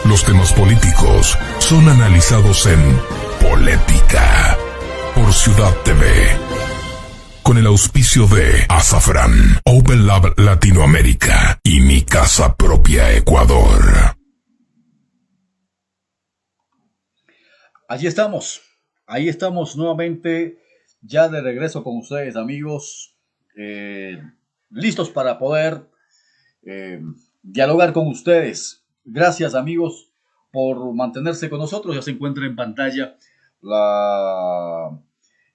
Los temas políticos son analizados en Polética por Ciudad TV. Con el auspicio de Azafrán, Open Lab Latinoamérica y Mi Casa Propia Ecuador. Ahí estamos nuevamente, ya de regreso con ustedes, amigos, listos para poder dialogar con ustedes. Gracias, amigos, por mantenerse con nosotros. Ya se encuentra en pantalla la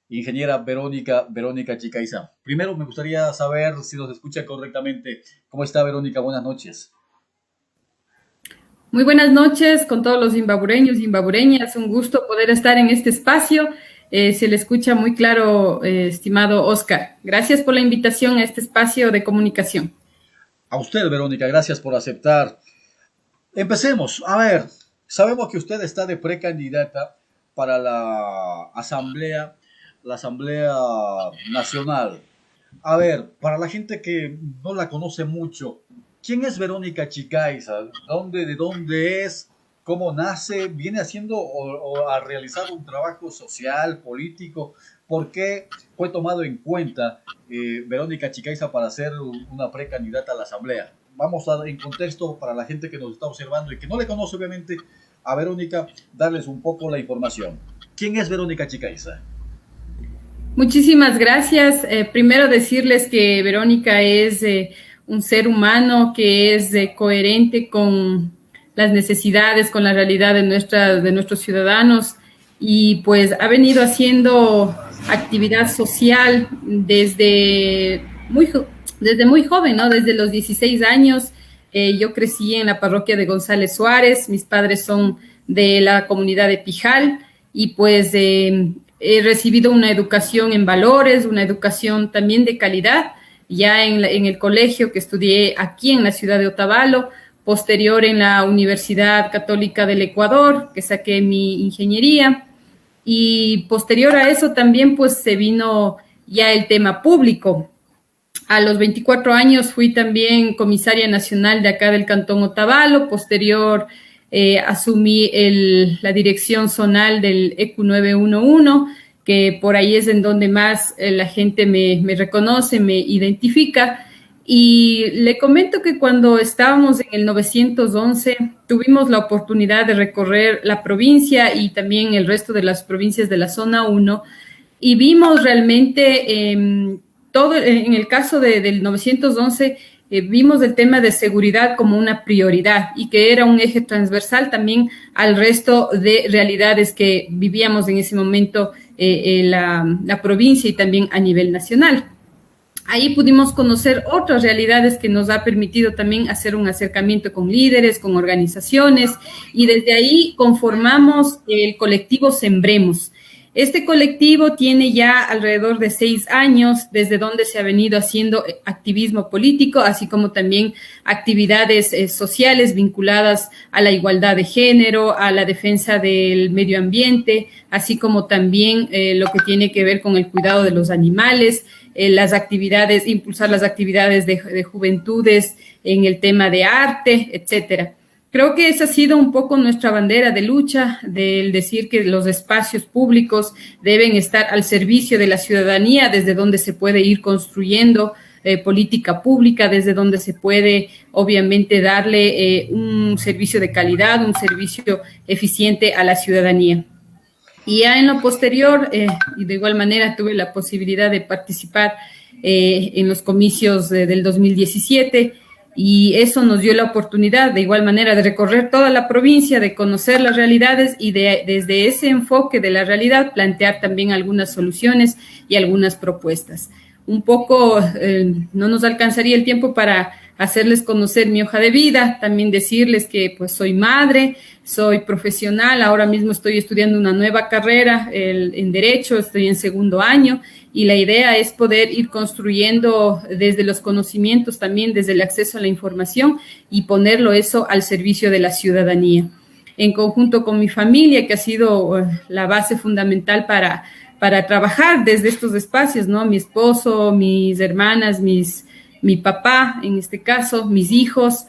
ingeniera Verónica Chicaiza. Primero me gustaría saber si nos escucha correctamente. ¿Cómo está, Verónica? Buenas noches. Muy buenas noches con todos los zimbabureños y zimbabureñas. Un gusto poder estar en este espacio. Se le escucha muy claro, estimado Oscar. Gracias por la invitación a este espacio de comunicación. A usted, Verónica, gracias por aceptar. Empecemos. A ver, sabemos que usted está de precandidata para la Asamblea Nacional. A ver, para la gente que no la conoce mucho, ¿quién es Verónica Chicaiza? ¿De dónde es? ¿Cómo nace? ¿Viene haciendo o a realizar un trabajo social, político? ¿Por qué fue tomado en cuenta Verónica Chicaiza para ser una precandidata a la Asamblea? Vamos a dar en contexto para la gente que nos está observando y que no le conoce obviamente a Verónica, darles un poco la información. ¿Quién es Verónica Chicaiza? Muchísimas gracias. Primero decirles que Verónica es un ser humano que es coherente con las necesidades, con la realidad de nuestros ciudadanos, y pues ha venido haciendo actividad social desde muy joven, ¿no? Desde los 16 años. Yo crecí en la parroquia de González Suárez. Mis padres son de la comunidad de Pijal y pues he recibido una educación en valores, una educación también de calidad, ya en el colegio que estudié aquí en la ciudad de Otavalo, posterior en la Universidad Católica del Ecuador, que saqué mi ingeniería, y posterior a eso también pues se vino ya el tema público. A los 24 años fui también comisaria nacional de acá del Cantón Otavalo, posterior asumí la dirección zonal del ECU 911, que por ahí es en donde más la gente me reconoce, me identifica. Y le comento que cuando estábamos en el 911 tuvimos la oportunidad de recorrer la provincia y también el resto de las provincias de la zona 1 y vimos realmente todo, en el caso del 911, vimos el tema de seguridad como una prioridad y que era un eje transversal también al resto de realidades que vivíamos en ese momento la provincia y también a nivel nacional. Ahí pudimos conocer otras realidades que nos ha permitido también hacer un acercamiento con líderes, con organizaciones, y desde ahí conformamos el colectivo Sembremos. Este colectivo tiene ya alrededor de 6 años, desde donde se ha venido haciendo activismo político, así como también actividades sociales vinculadas a la igualdad de género, a la defensa del medio ambiente, así como también lo que tiene que ver con el cuidado de los animales, las actividades, impulsar las actividades de juventudes en el tema de arte, etcétera. Creo que esa ha sido un poco nuestra bandera de lucha, del decir que los espacios públicos deben estar al servicio de la ciudadanía, desde donde se puede ir construyendo política pública, desde donde se puede obviamente darle un servicio de calidad, un servicio eficiente a la ciudadanía. Y ya en lo posterior, y de igual manera tuve la posibilidad de participar en los comicios del 2017, y eso nos dio la oportunidad de igual manera de recorrer toda la provincia, de conocer las realidades y desde ese enfoque de la realidad plantear también algunas soluciones y algunas propuestas. Un poco no nos alcanzaría el tiempo para hacerles conocer mi hoja de vida, también decirles que pues soy madre, soy profesional, ahora mismo estoy estudiando una nueva carrera en Derecho, estoy en 2º año, y la idea es poder ir construyendo desde los conocimientos, también desde el acceso a la información, y ponerlo eso al servicio de la ciudadanía. En conjunto con mi familia, que ha sido la base fundamental para trabajar desde estos espacios, ¿no? Mi esposo, mis hermanas, mi papá, en este caso, mis hijos,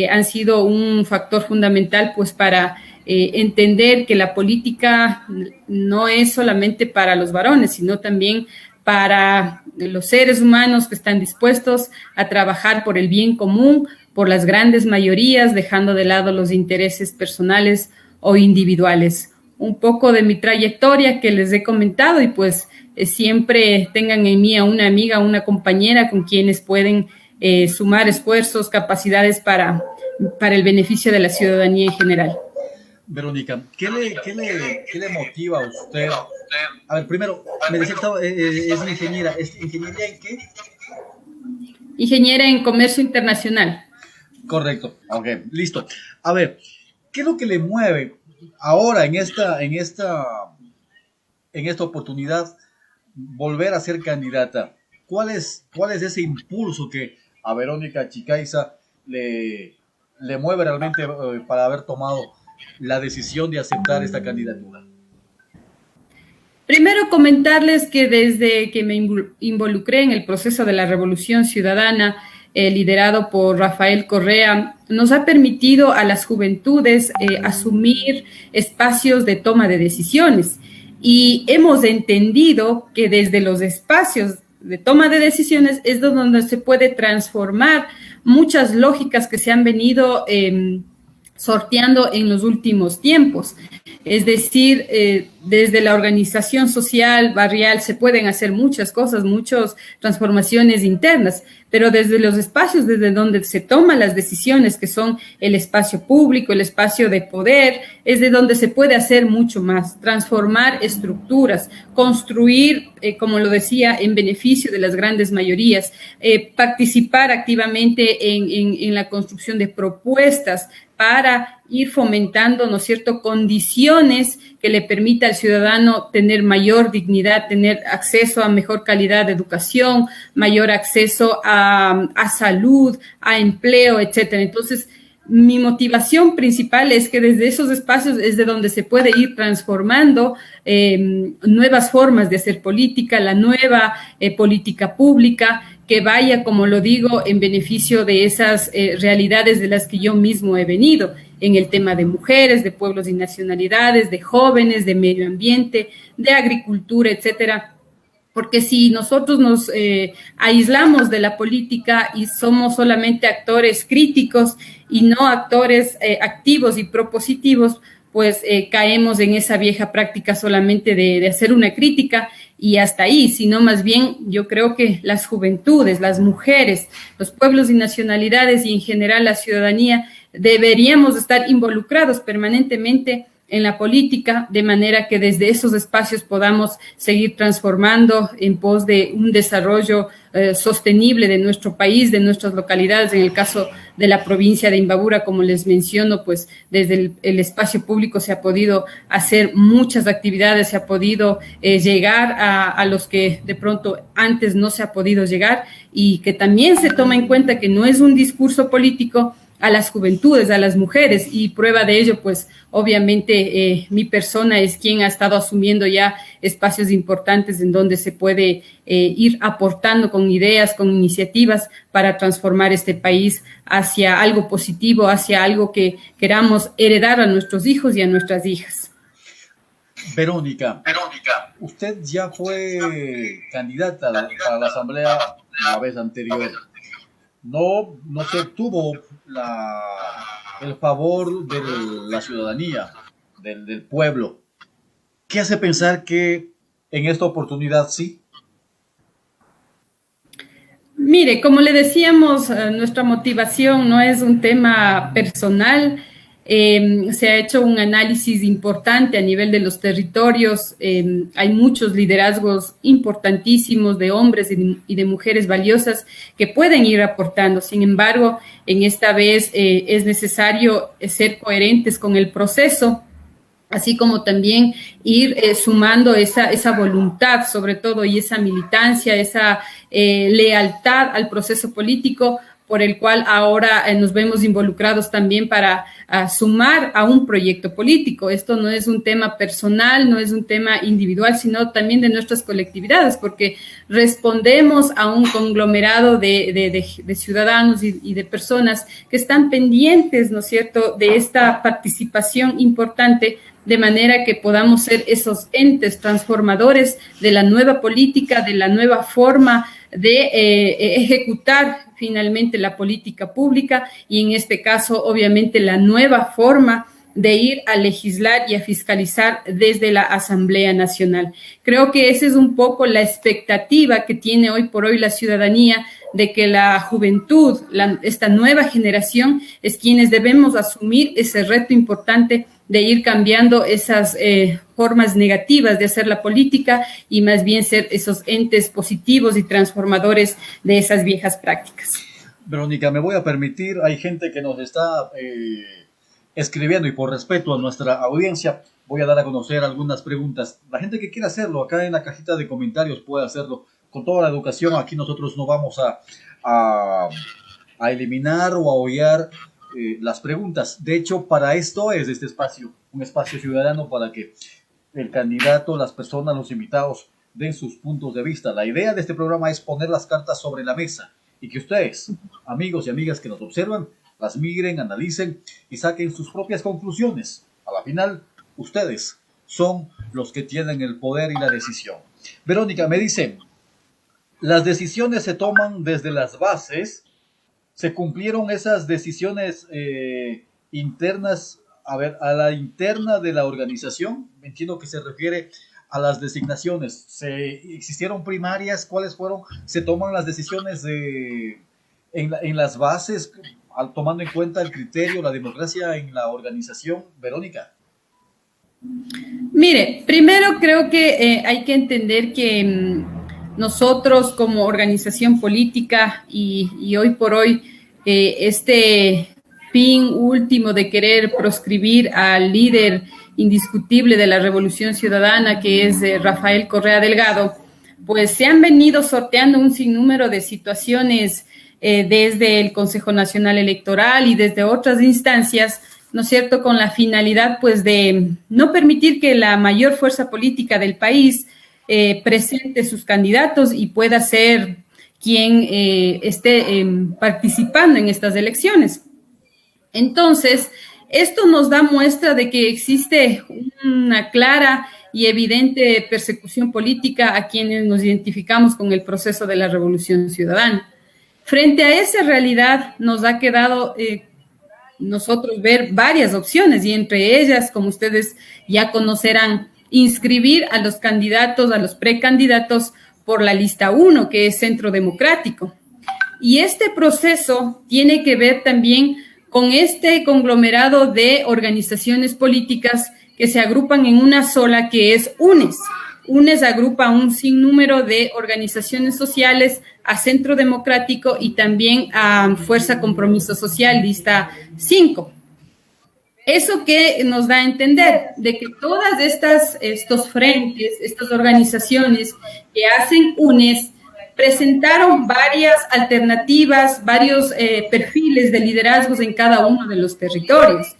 han sido un factor fundamental pues para entender que la política no es solamente para los varones, sino también para los seres humanos que están dispuestos a trabajar por el bien común, por las grandes mayorías, dejando de lado los intereses personales o individuales. Un poco de mi trayectoria que les he comentado y pues siempre tengan en mí a una amiga, una compañera con quienes pueden sumar esfuerzos, capacidades para el beneficio de la ciudadanía en general. Verónica, ¿qué le motiva a usted? A ver, primero, me decía que es ingeniera. ¿Ingeniera en qué? Ingeniera en comercio internacional. Correcto, ok, listo. A ver, ¿qué es lo que le mueve ahora en esta oportunidad volver a ser candidata? ¿Cuál es ese impulso que a Verónica Chicaiza le mueve realmente para haber tomado la decisión de aceptar esta candidatura? Primero comentarles que desde que me involucré en el proceso de la Revolución Ciudadana, liderado por Rafael Correa, nos ha permitido a las juventudes asumir espacios de toma de decisiones. Y hemos entendido que desde los espacios de toma de decisiones es donde se puede transformar muchas lógicas que se han venido sorteando en los últimos tiempos. Es decir, desde la organización social, barrial, se pueden hacer muchas cosas, muchas transformaciones internas, pero desde los espacios desde donde se toman las decisiones, que son el espacio público, el espacio de poder, es de donde se puede hacer mucho más, transformar estructuras, construir, como lo decía, en beneficio de las grandes mayorías, participar activamente en la construcción de propuestas para ir fomentando, ¿no es cierto?, condiciones que le permita al ciudadano tener mayor dignidad, tener acceso a mejor calidad de educación, mayor acceso a salud, a empleo, etcétera. Entonces, mi motivación principal es que desde esos espacios es de donde se puede ir transformando nuevas formas de hacer política, la nueva política pública, que vaya, como lo digo, en beneficio de esas realidades de las que yo mismo he venido, en el tema de mujeres, de pueblos y nacionalidades, de jóvenes, de medio ambiente, de agricultura, etcétera. Porque si nosotros nos aislamos de la política y somos solamente actores críticos y no actores activos y propositivos, pues caemos en esa vieja práctica solamente de hacer una crítica y hasta ahí, sino más bien yo creo que las juventudes, las mujeres, los pueblos y nacionalidades y en general la ciudadanía deberíamos estar involucrados permanentemente en la política, de manera que desde esos espacios podamos seguir transformando en pos de un desarrollo sostenible de nuestro país, de nuestras localidades. En el caso de la provincia de Imbabura, como les menciono, pues desde el espacio público se ha podido hacer muchas actividades, se ha podido llegar a los que de pronto antes no se ha podido llegar, y que también se toma en cuenta que no es un discurso político a las juventudes, a las mujeres, y prueba de ello, pues obviamente mi persona es quien ha estado asumiendo ya espacios importantes en donde se puede ir aportando con ideas, con iniciativas para transformar este país hacia algo positivo, hacia algo que queramos heredar a nuestros hijos y a nuestras hijas. Verónica, usted ya fue candidata para la Asamblea la vez anterior. No se obtuvo el favor de la ciudadanía, del pueblo. ¿Qué hace pensar que en esta oportunidad sí? Mire, como le decíamos, nuestra motivación no es un tema personal. Se ha hecho un análisis importante a nivel de los territorios. Hay muchos liderazgos importantísimos de hombres y de mujeres valiosas que pueden ir aportando. Sin embargo, en esta vez es necesario ser coherentes con el proceso, así como también ir sumando esa voluntad, sobre todo, y esa militancia, esa lealtad al proceso político, por el cual ahora nos vemos involucrados también para sumar a un proyecto político. Esto no es un tema personal, no es un tema individual, sino también de nuestras colectividades, porque respondemos a un conglomerado de ciudadanos y de personas que están pendientes, ¿no es cierto?, de esta participación importante, de manera que podamos ser esos entes transformadores de la nueva política, de la nueva forma de ejecutar finalmente la política pública y en este caso, obviamente, la nueva forma de ir a legislar y a fiscalizar desde la Asamblea Nacional. Creo que esa es un poco la expectativa que tiene hoy por hoy la ciudadanía, de que la juventud, esta nueva generación, es quienes debemos asumir ese reto importante de ir cambiando esas formas negativas de hacer la política y más bien ser esos entes positivos y transformadores de esas viejas prácticas. Verónica, me voy a permitir, hay gente que nos está escribiendo y por respeto a nuestra audiencia voy a dar a conocer algunas preguntas. La gente que quiera hacerlo, acá en la cajita de comentarios puede hacerlo. Con toda la educación, aquí nosotros no vamos a eliminar o a obviar las preguntas. De hecho, para esto es este espacio, un espacio ciudadano para que el candidato, las personas, los invitados den sus puntos de vista. La idea de este programa es poner las cartas sobre la mesa y que ustedes, amigos y amigas que nos observan, las miren, analicen y saquen sus propias conclusiones. A la final, ustedes son los que tienen el poder y la decisión. Verónica, me dicen, las decisiones se toman desde las bases. ¿Se cumplieron esas decisiones internas, a la interna de la organización? Entiendo que se refiere a las designaciones. ¿Existieron primarias? ¿Cuáles fueron? ¿Se toman las decisiones en las bases, tomando en cuenta el criterio, la democracia en la organización? Verónica. Mire, primero creo que hay que entender que nosotros como organización política y hoy por hoy este fin último de querer proscribir al líder indiscutible de la Revolución Ciudadana, que es Rafael Correa Delgado, pues se han venido sorteando un sinnúmero de situaciones desde el Consejo Nacional Electoral y desde otras instancias, ¿no es cierto?, con la finalidad pues de no permitir que la mayor fuerza política del país presente sus candidatos y pueda ser quien esté participando en estas elecciones. Entonces, esto nos da muestra de que existe una clara y evidente persecución política a quienes nos identificamos con el proceso de la Revolución Ciudadana. Frente a esa realidad, nos ha quedado nosotros ver varias opciones y entre ellas, como ustedes ya conocerán, inscribir a los candidatos, a los precandidatos por la lista 1, que es Centro Democrático. Y este proceso tiene que ver también con este conglomerado de organizaciones políticas que se agrupan en una sola, que es UNES. UNES agrupa un sinnúmero de organizaciones sociales, a Centro Democrático y también a Fuerza Compromiso Social, lista 5. Eso que nos da a entender de que todas estos frentes, estas organizaciones que hacen UNES, presentaron varias alternativas, varios perfiles de liderazgos en cada uno de los territorios.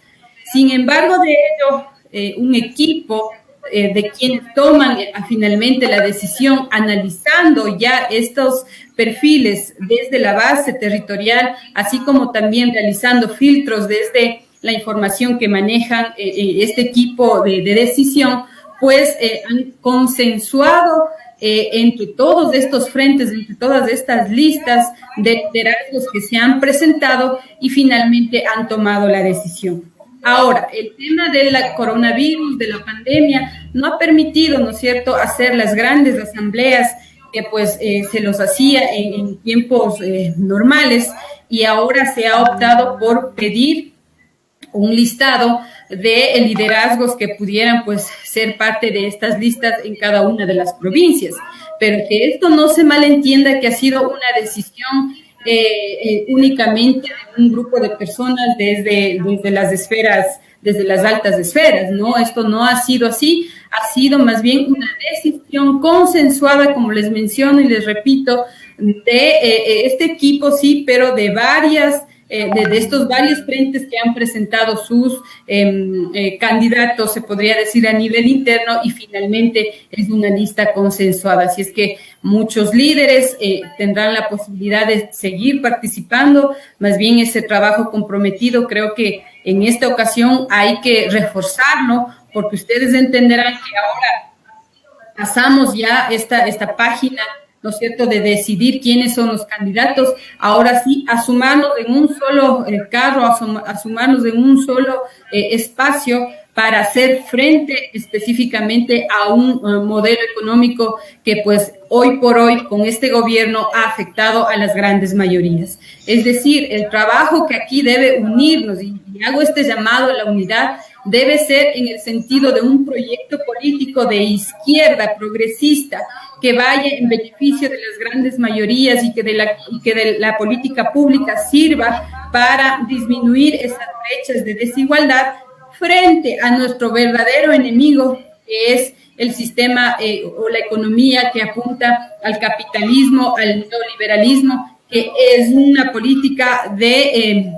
Sin embargo, de ello, un equipo de quienes toman finalmente la decisión, analizando ya estos perfiles desde la base territorial, así como también realizando filtros desde la información que manejan este equipo de decisión, pues han consensuado entre todos estos frentes, entre todas estas listas de liderazgos que se han presentado y finalmente han tomado la decisión. Ahora, el tema del coronavirus, de la pandemia, no ha permitido, ¿no es cierto?, hacer las grandes asambleas que pues se los hacía en tiempos normales y ahora se ha optado por pedir un listado de liderazgos que pudieran pues ser parte de estas listas en cada una de las provincias. Pero que esto no se malentienda que ha sido una decisión únicamente de un grupo de personas desde las esferas, desde las altas esferas, ¿no? Esto no ha sido así, ha sido más bien una decisión consensuada, como les menciono y les repito, este equipo, sí, pero de varias de estos varios frentes que han presentado sus candidatos, se podría decir, a nivel interno, y finalmente es una lista consensuada. Así es que muchos líderes tendrán la posibilidad de seguir participando, más bien ese trabajo comprometido creo que en esta ocasión hay que reforzarlo, porque ustedes entenderán que ahora pasamos ya esta página, ¿no es cierto?, de decidir quiénes son los candidatos. Ahora sí, a sumarnos en un solo carro, a sumarnos en un solo espacio para hacer frente específicamente a un modelo económico que pues hoy por hoy con este gobierno ha afectado a las grandes mayorías. Es decir, el trabajo que aquí debe unirnos, y hago este llamado a la unidad, debe ser en el sentido de un proyecto político de izquierda progresista que vaya en beneficio de las grandes mayorías y que de la política pública sirva para disminuir esas brechas de desigualdad frente a nuestro verdadero enemigo, que es el sistema o la economía que apunta al capitalismo, al neoliberalismo, que es una política de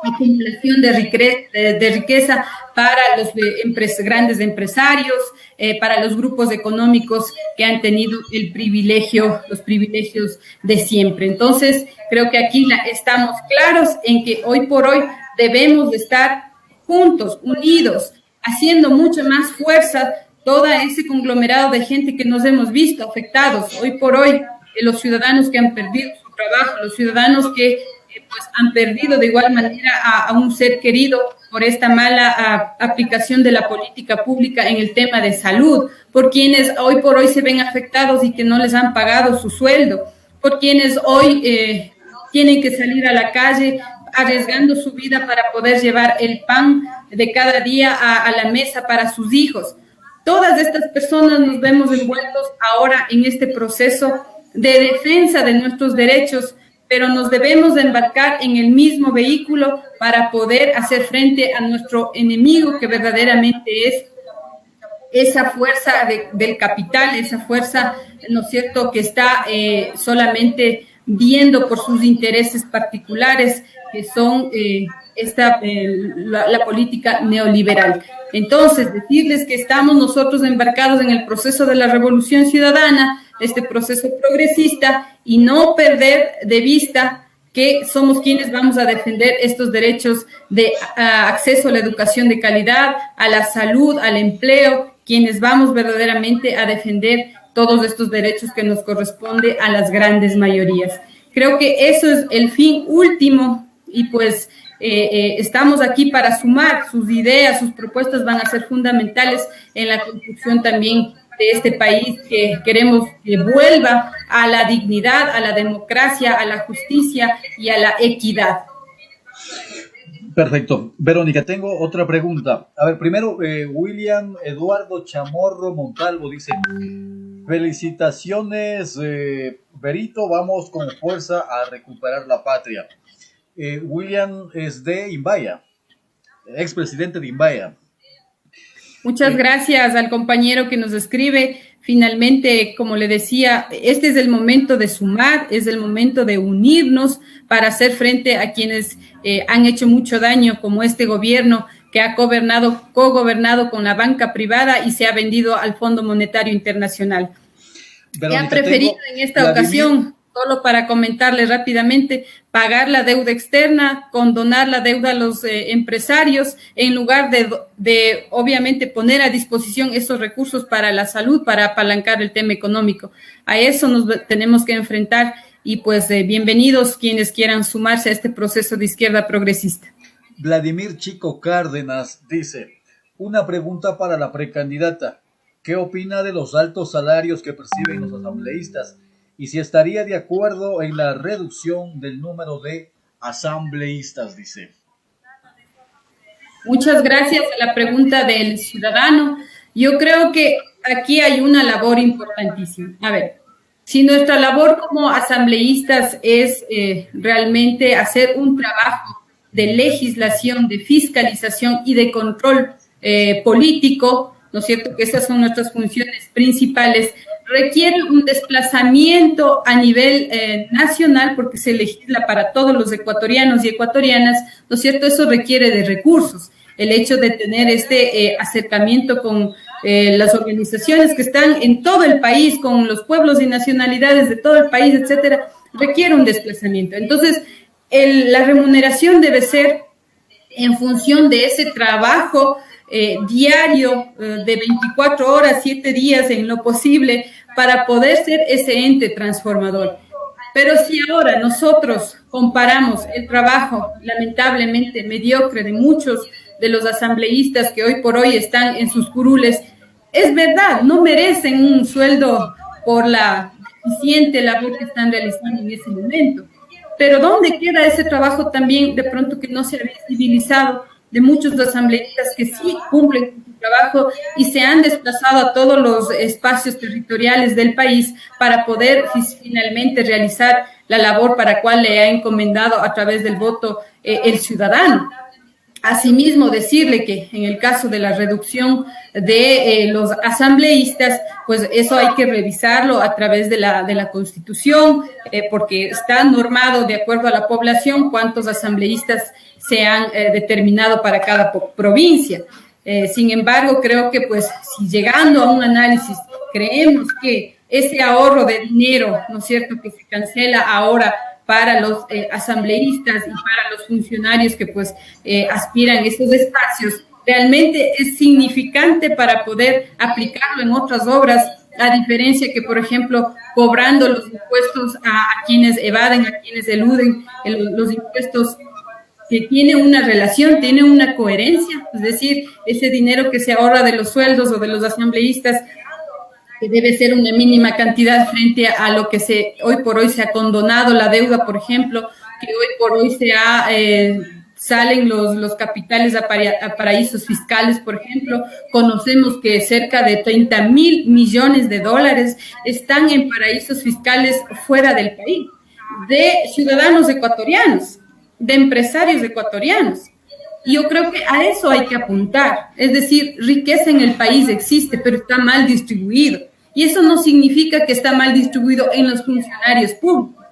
acumulación de riqueza para los grandes empresarios, para los grupos económicos que han tenido los privilegios de siempre. Entonces, creo que aquí estamos claros en que hoy por hoy debemos de estar juntos, unidos, haciendo mucha más fuerza todo ese conglomerado de gente que nos hemos visto afectados hoy por hoy, los ciudadanos que han perdido su trabajo, los ciudadanos que pues han perdido de igual manera a un ser querido por esta mala aplicación de la política pública en el tema de salud, por quienes hoy por hoy se ven afectados y que no les han pagado su sueldo, por quienes hoy tienen que salir a la calle arriesgando su vida para poder llevar el pan de cada día a la mesa para sus hijos. Todas estas personas nos vemos envueltos ahora en este proceso de defensa de nuestros derechos, pero nos debemos de embarcar en el mismo vehículo para poder hacer frente a nuestro enemigo, que verdaderamente es esa fuerza del capital, esa fuerza, ¿no es cierto?, que está solamente viendo por sus intereses particulares, que son la política neoliberal. Entonces, decirles que estamos nosotros embarcados en el proceso de la revolución ciudadana, este proceso progresista, y no perder de vista que somos quienes vamos a defender estos derechos de acceso a la educación de calidad, a la salud, al empleo, quienes vamos verdaderamente a defender todos estos derechos que nos corresponde a las grandes mayorías. Creo que eso es el fin último, y pues estamos aquí para sumar sus ideas, sus propuestas van a ser fundamentales en la construcción también de este país que queremos que vuelva a la dignidad, a la democracia, a la justicia y a la equidad. Perfecto. Verónica, tengo otra pregunta. A ver, primero, William Eduardo Chamorro Montalvo dice: felicitaciones, Berito, vamos con fuerza a recuperar la patria. William es de Imbaya, expresidente de Imbaya. Muchas gracias al compañero que nos escribe. Finalmente, como le decía, este es el momento de sumar, es el momento de unirnos para hacer frente a quienes han hecho mucho daño, como este gobierno que ha cogobernado con la banca privada y se ha vendido al Fondo Monetario Internacional. Que ha preferido en esta ocasión, solo para comentarle rápidamente, pagar la deuda externa, condonar la deuda a los empresarios, en lugar de obviamente poner a disposición esos recursos para la salud, para apalancar el tema económico. A eso nos tenemos que enfrentar, y pues bienvenidos quienes quieran sumarse a este proceso de izquierda progresista. Vladimir Chico Cárdenas dice: una pregunta para la precandidata. ¿Qué opina de los altos salarios que perciben los asambleístas? Y si estaría de acuerdo en la reducción del número de asambleístas, dice. Muchas gracias a la pregunta del ciudadano. Yo creo que aquí hay una labor importantísima. A ver, si nuestra labor como asambleístas es realmente hacer un trabajo de legislación, de fiscalización y de control político, ¿no es cierto?, que esas son nuestras funciones principales, requiere un desplazamiento a nivel nacional porque se legisla para todos los ecuatorianos y ecuatorianas, ¿no es cierto? Eso requiere de recursos. El hecho de tener este acercamiento con las organizaciones que están en todo el país, con los pueblos y nacionalidades de todo el país, etcétera, requiere un desplazamiento. Entonces, la remuneración debe ser en función de ese trabajo diario de 24 horas, 7 días en lo posible para poder ser ese ente transformador. Pero si ahora nosotros comparamos el trabajo lamentablemente mediocre de muchos de los asambleístas que hoy por hoy están en sus curules, es verdad, no merecen un sueldo por la eficiente labor que están realizando en ese momento. Pero ¿dónde queda ese trabajo también de pronto que no se ha visibilizado de muchos asambleístas que sí cumplen con su trabajo y se han desplazado a todos los espacios territoriales del país para poder finalmente realizar la labor para la cual le ha encomendado a través del voto el ciudadano? Asimismo, decirle que en el caso de la reducción de los asambleístas, pues eso hay que revisarlo a través de la Constitución, porque está normado de acuerdo a la población cuántos asambleístas se han determinado para cada provincia. Sin embargo, creo que pues si llegando a un análisis creemos que ese ahorro de dinero, ¿no es cierto?, que se cancela ahora para los asambleístas y para los funcionarios que pues aspiran a esos espacios, realmente es significante para poder aplicarlo en otras obras, a diferencia que, por ejemplo, cobrando los impuestos a quienes evaden, a quienes eluden los impuestos, que tiene una relación, tiene una coherencia, es decir, ese dinero que se ahorra de los sueldos o de los asambleístas, que debe ser una mínima cantidad frente a lo que hoy por hoy se ha condonado la deuda, por ejemplo, que hoy por hoy salen los capitales a paraísos fiscales, por ejemplo. Conocemos que cerca de 30.000 millones de dólares están en paraísos fiscales fuera del país, de ciudadanos ecuatorianos, de empresarios ecuatorianos. Y yo creo que a eso hay que apuntar. Es decir, riqueza en el país existe, pero está mal distribuido. Y eso no significa que está mal distribuido en los funcionarios públicos.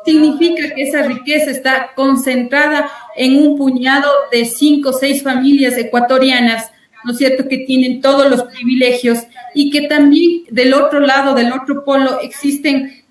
Significa que esa riqueza está concentrada en un puñado de 5 o 6 familias ecuatorianas, ¿no es cierto?, que tienen todos los privilegios y que también del otro lado, del otro polo, existen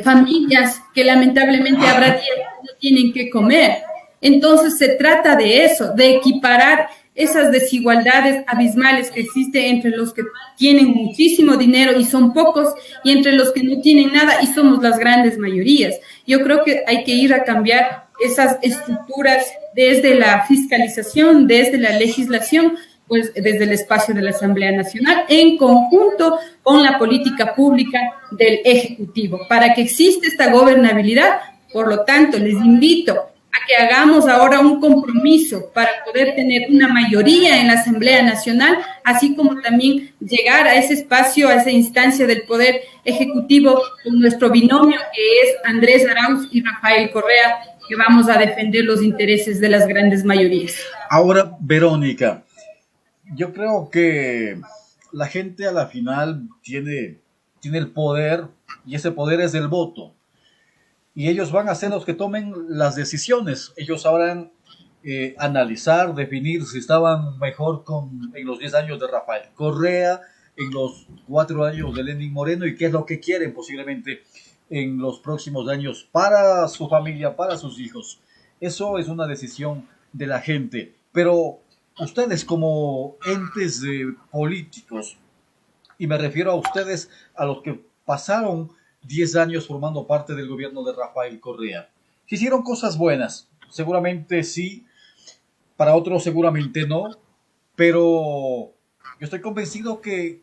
familias que lamentablemente habrá días que no tienen que comer. Entonces se trata de eso, de equiparar esas desigualdades abismales que existen entre los que tienen muchísimo dinero y son pocos, y entre los que no tienen nada y somos las grandes mayorías. Yo creo que hay que ir a cambiar esas estructuras desde la fiscalización, desde la legislación, pues desde el espacio de la Asamblea Nacional, en conjunto con la política pública del Ejecutivo, para que exista esta gobernabilidad. Por lo tanto, les invito a que hagamos ahora un compromiso para poder tener una mayoría en la Asamblea Nacional, así como también llegar a ese espacio, a esa instancia del Poder Ejecutivo con nuestro binomio, que es Andrés Arauz y Rafael Correa, que vamos a defender los intereses de las grandes mayorías. Ahora, Verónica, yo creo que la gente a la final tiene el poder, y ese poder es el voto. Y ellos van a ser los que tomen las decisiones. Ellos sabrán analizar, definir si estaban mejor en los 10 años de Rafael Correa, en los 4 años de Lenín Moreno, y qué es lo que quieren posiblemente en los próximos años para su familia, para sus hijos. Eso es una decisión de la gente. Pero ustedes como entes políticos, y me refiero a ustedes, a los que pasaron 10 años formando parte del gobierno de Rafael Correa, que hicieron cosas buenas, seguramente sí, para otros seguramente no, pero yo estoy convencido que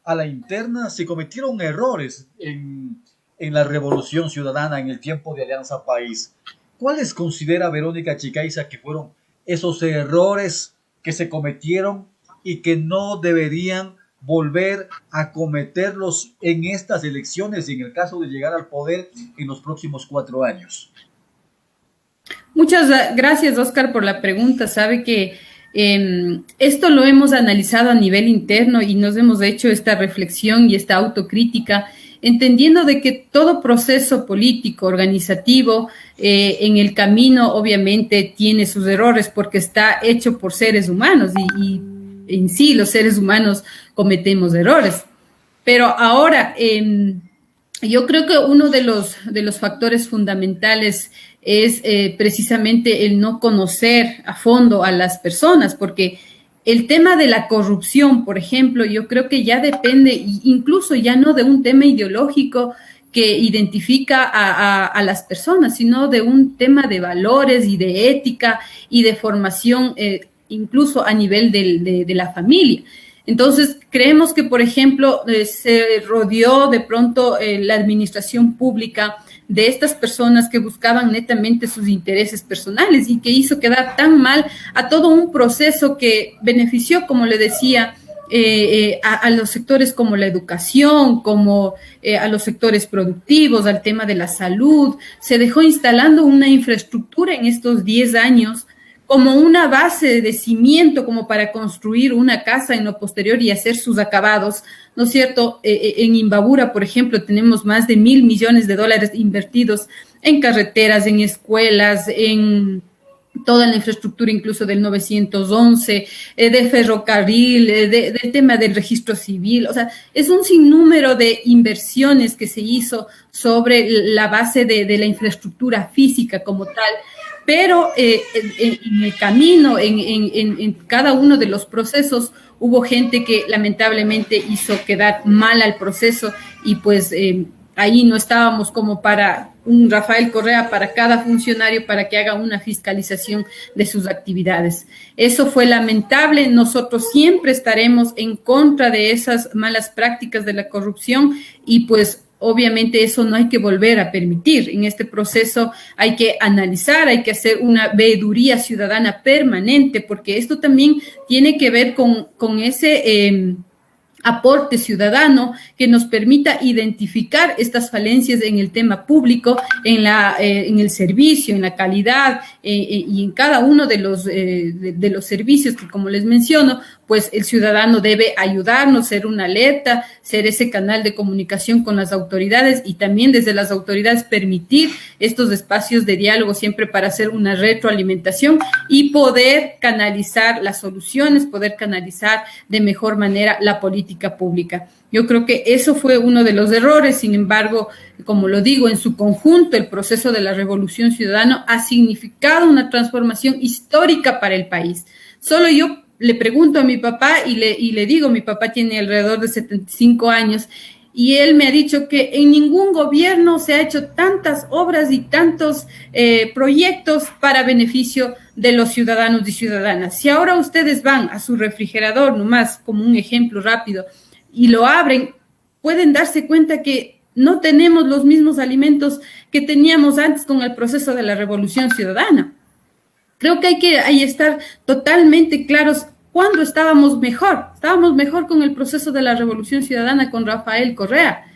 a la interna se cometieron errores en la Revolución Ciudadana, en el tiempo de Alianza País. ¿Cuáles considera Verónica Chicaiza que fueron esos errores que se cometieron y que no deberían volver a cometerlos en estas elecciones y en el caso de llegar al poder en los próximos 4 años? Muchas gracias, Oscar, por la pregunta. Sabe que Esto lo hemos analizado a nivel interno y nos hemos hecho esta reflexión y esta autocrítica, entendiendo de que todo proceso político, organizativo, en el camino obviamente tiene sus errores porque está hecho por seres humanos y en sí los seres humanos cometemos errores. Pero ahora, yo creo que uno de los factores fundamentales es precisamente el no conocer a fondo a las personas, porque el tema de la corrupción, por ejemplo, yo creo que ya depende, incluso ya no de un tema ideológico que identifica a las personas, sino de un tema de valores y de ética y de formación, incluso a nivel de la familia. Entonces, creemos que, por ejemplo, se rodeó de pronto la administración pública de estas personas que buscaban netamente sus intereses personales y que hizo quedar tan mal a todo un proceso que benefició, como le decía, a los sectores como la educación, como a los sectores productivos, al tema de la salud. Se dejó instalando una infraestructura en estos 10 años como una base de cimiento, como para construir una casa en lo posterior y hacer sus acabados, ¿no es cierto? En Imbabura, por ejemplo, tenemos más de $1.000 millones invertidos en carreteras, en escuelas, en toda la infraestructura, incluso del 911, de ferrocarril, del tema del registro civil. O sea, es un sinnúmero de inversiones que se hizo sobre la base de la infraestructura física como tal. Pero en el camino, en cada uno de los procesos, hubo gente que lamentablemente hizo quedar mal al proceso y pues ahí no estábamos como para un Rafael Correa para cada funcionario para que haga una fiscalización de sus actividades. Eso fue lamentable. Nosotros siempre estaremos en contra de esas malas prácticas de la corrupción y pues obviamente eso no hay que volver a permitir. En este proceso hay que analizar, hay que hacer una veeduría ciudadana permanente, porque esto también tiene que ver con ese aporte ciudadano que nos permita identificar estas falencias en el tema público, en el servicio, en la calidad y en cada uno de los servicios que, como les menciono, pues el ciudadano debe ayudarnos, ser una alerta, ser ese canal de comunicación con las autoridades y también desde las autoridades permitir estos espacios de diálogo siempre para hacer una retroalimentación y poder canalizar las soluciones, poder canalizar de mejor manera la política pública. Yo creo que eso fue uno de los errores. Sin embargo, como lo digo, en su conjunto, el proceso de la Revolución Ciudadana ha significado una transformación histórica para el país. Solo yo le pregunto a mi papá y le digo, mi papá tiene alrededor de 75 años, y él me ha dicho que en ningún gobierno se ha hecho tantas obras y tantos proyectos para beneficio de los ciudadanos y ciudadanas. Si ahora ustedes van a su refrigerador, nomás como un ejemplo rápido, y lo abren, pueden darse cuenta que no tenemos los mismos alimentos que teníamos antes con el proceso de la Revolución Ciudadana. Creo que hay que estar totalmente claros cuándo estábamos mejor. Estábamos mejor con el proceso de la Revolución Ciudadana con Rafael Correa,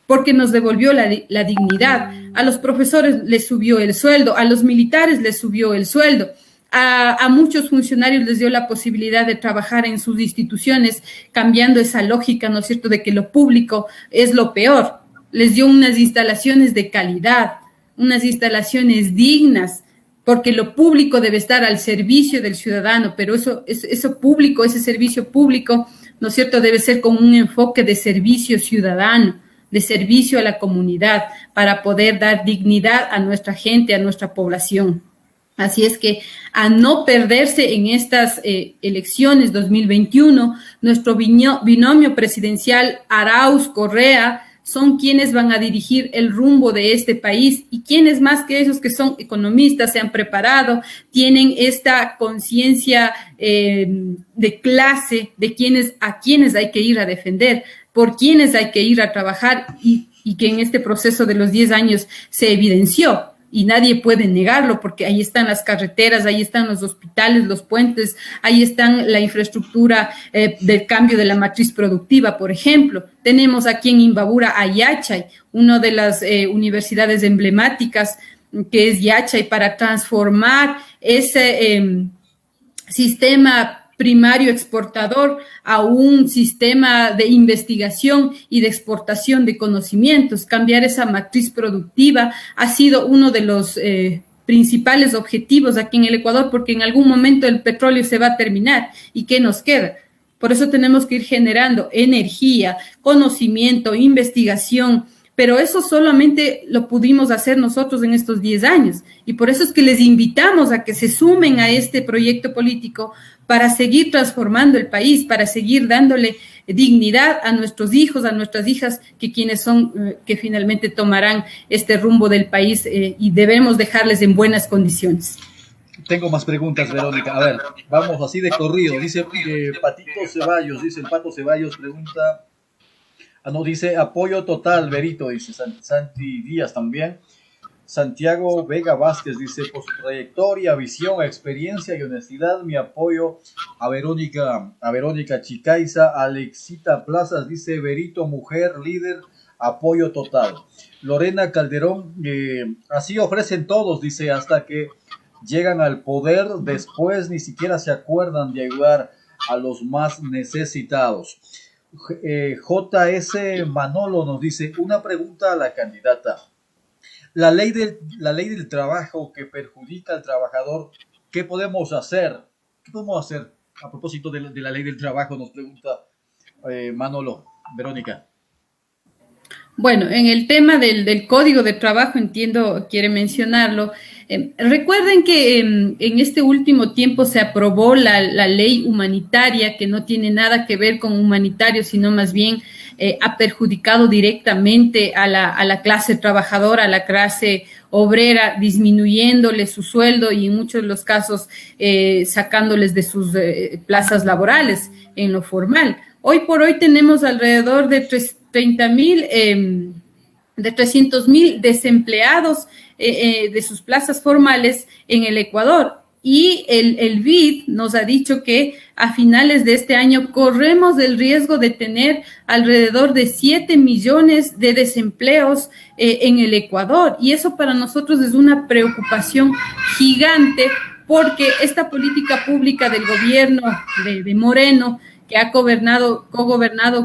porque nos devolvió la dignidad. A los profesores les subió el sueldo, a los militares les subió el sueldo, a muchos funcionarios les dio la posibilidad de trabajar en sus instituciones, cambiando esa lógica, ¿no es cierto?, de que lo público es lo peor. Les dio unas instalaciones de calidad, unas instalaciones dignas, porque lo público debe estar al servicio del ciudadano, pero eso público, ese servicio público, ¿no es cierto?, debe ser con un enfoque de servicio ciudadano, de servicio a la comunidad, para poder dar dignidad a nuestra gente, a nuestra población. Así es que a no perderse en estas elecciones 2021, nuestro binomio presidencial Arauz-Correa son quienes van a dirigir el rumbo de este país, y quienes más que esos que son economistas, se han preparado, tienen esta conciencia de clase, de a quienes hay que ir a defender, por quienes hay que ir a trabajar, y que en este proceso de los 10 años se evidenció. Y nadie puede negarlo, porque ahí están las carreteras, ahí están los hospitales, los puentes, ahí están la infraestructura del cambio de la matriz productiva, por ejemplo. Tenemos aquí en Imbabura a Yachay, una de las universidades emblemáticas que es Yachay, para transformar sistema primario exportador a un sistema de investigación y de exportación de conocimientos. Cambiar esa matriz productiva ha sido uno de los principales objetivos aquí en el Ecuador, porque en algún momento el petróleo se va a terminar. ¿Y qué nos queda? Por eso tenemos que ir generando energía, conocimiento, investigación, pero eso solamente lo pudimos hacer nosotros en estos 10 años. Y por eso es que les invitamos a que se sumen a este proyecto político para seguir transformando el país, para seguir dándole dignidad a nuestros hijos, a nuestras hijas, que quienes son, que finalmente tomarán este rumbo del país y debemos dejarles en buenas condiciones. Tengo más preguntas, Verónica. A ver, vamos así de corrido. Dice Patito Ceballos, dice el Pato Ceballos, pregunta... no, dice apoyo total, Berito, dice Santi Díaz también. Santiago Vega Vázquez dice, por su trayectoria, visión, experiencia y honestidad, mi apoyo a Verónica Chicaiza. Alexita Plazas dice, Berito, mujer, líder, apoyo total. Lorena Calderón, así ofrecen todos, dice, hasta que llegan al poder, después ni siquiera se acuerdan de ayudar a los más necesitados. JS Manolo nos dice, una pregunta a la candidata. La ley del trabajo que perjudica al trabajador, ¿qué podemos hacer? ¿Qué podemos hacer a propósito de la ley del trabajo? Nos pregunta Manolo. Verónica. Bueno, en el tema del Código de Trabajo, entiendo, quiere mencionarlo. Recuerden que en este último tiempo se aprobó la ley humanitaria, que no tiene nada que ver con humanitario, sino más bien ha perjudicado directamente a la clase trabajadora, a la clase obrera, disminuyéndole su sueldo y en muchos de los casos sacándoles de sus plazas laborales en lo formal. Hoy por hoy tenemos alrededor de 300,000 desempleados de sus plazas formales en el Ecuador. Y el BID nos ha dicho que a finales de este año corremos el riesgo de tener alrededor de 7 millones de desempleos en el Ecuador. Y eso para nosotros es una preocupación gigante, porque esta política pública del gobierno de Moreno, que ha cogobernado